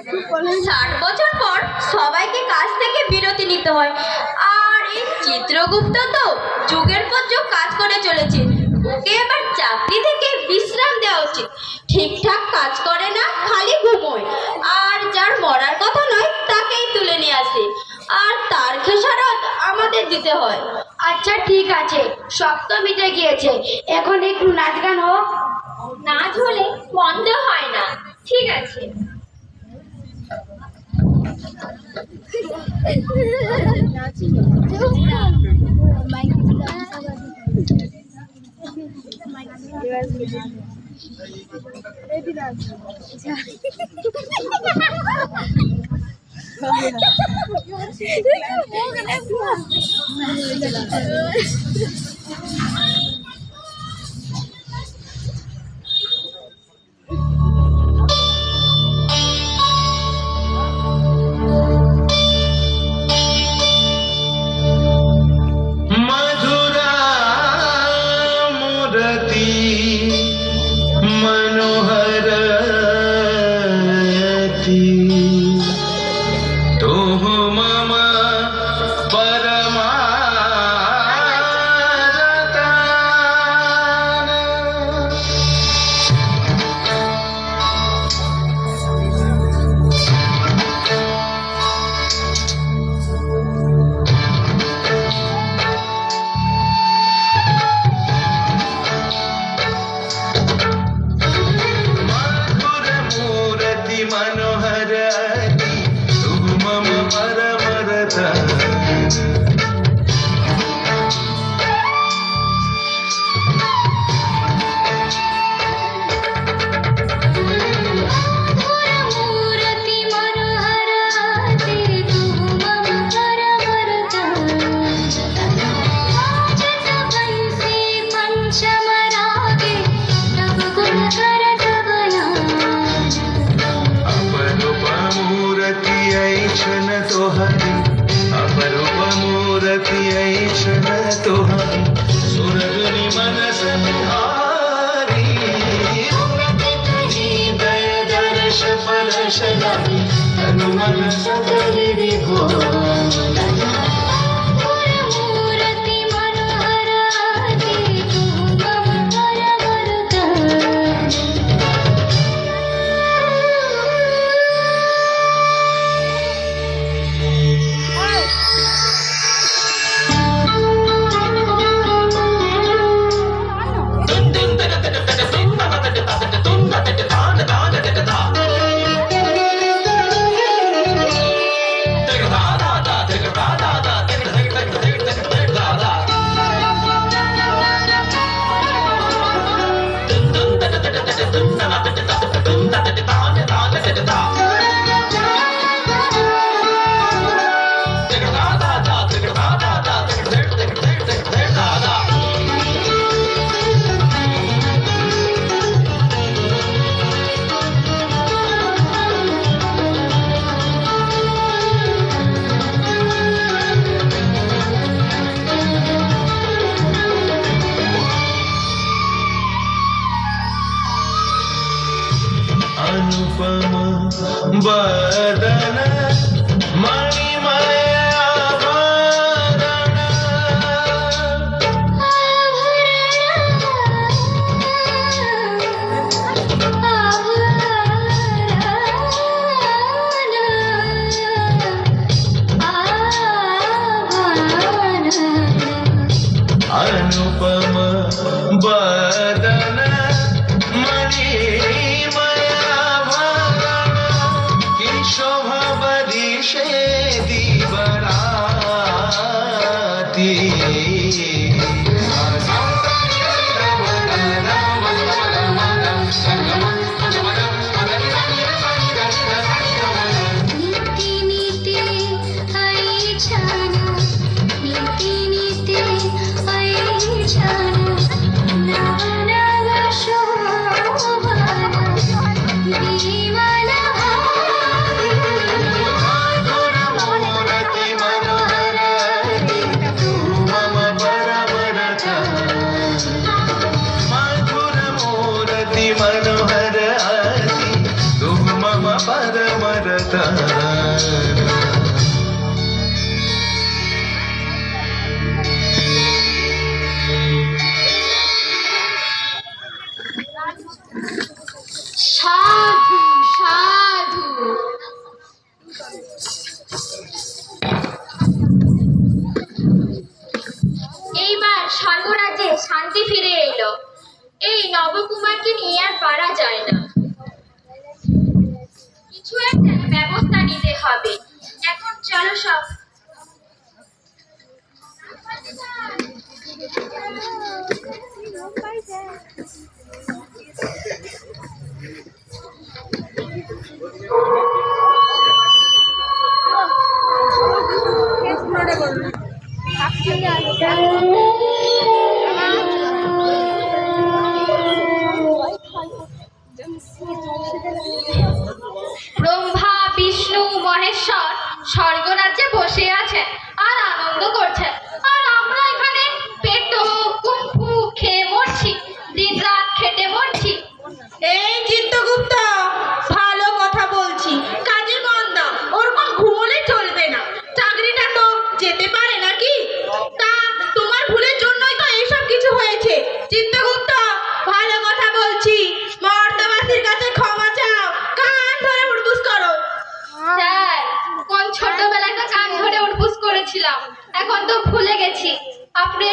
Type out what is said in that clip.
60 বছর পর সবাইকে কাজ থেকে বিরতি নিতে হয়। আর এই চিত্রগুপ্ত তো যুগের পর যুগ কাজ করে চলেছে। ওকে এবার চাকরি থেকে বিশ্রাম দেওয়া উচিত। ঠিকঠাক কাজ করে না, খালি ঘুমোয়। আর যার মরার কথা নয় তাকেই তুলে নিয়ে আসে, আর তার খেসারত আমাদের দিতে হয়। আচ্ছা ঠিক আছে, সব তো মিটে গিয়েছে, এখন একটু নাচ গান হোক। নাচ হলে মন্দ হয় না। ঠিক আছে। সাধু সাধু। এইবার স্বর্গরাজ্যে শান্তি ফিরে এলো। এই নবকুমারকে নিয়ে আর পারা যায় না। কিছু একটা ব্যবস্থা নিতে হবে। এখন চলো সব। ব্রহ্মা বিষ্ণু মহেশ্বর স্বর্গরাজ্যে বসে আছেন আর আনন্দ করছেন, আর আমরা এখানে পেটো কুম্ফু খেয়ে মরছি, দিনরাত খেটে মরছি। এই চিত্রগুপ্ত, ভালো কথা বলছি, কাজে মন দাও। ওরকম ঘুমোলে চলবে না। চাকরিটা তো যেতে পারে নাকি? তা তোমার ভুলের জন্যই তো এইসব কিছু হয়েছে। চিত্রগুপ্ত, ভালো কথা বলছি, মর্তবাসীর কাছে ক্ষমা চাও, কান ধরে উঠবুস করো। স্যার, কোন ছোটবেলায় তো কান ধরে উঠবুস করেছিলাম, এখন তো ভুলে গেছি। আপনি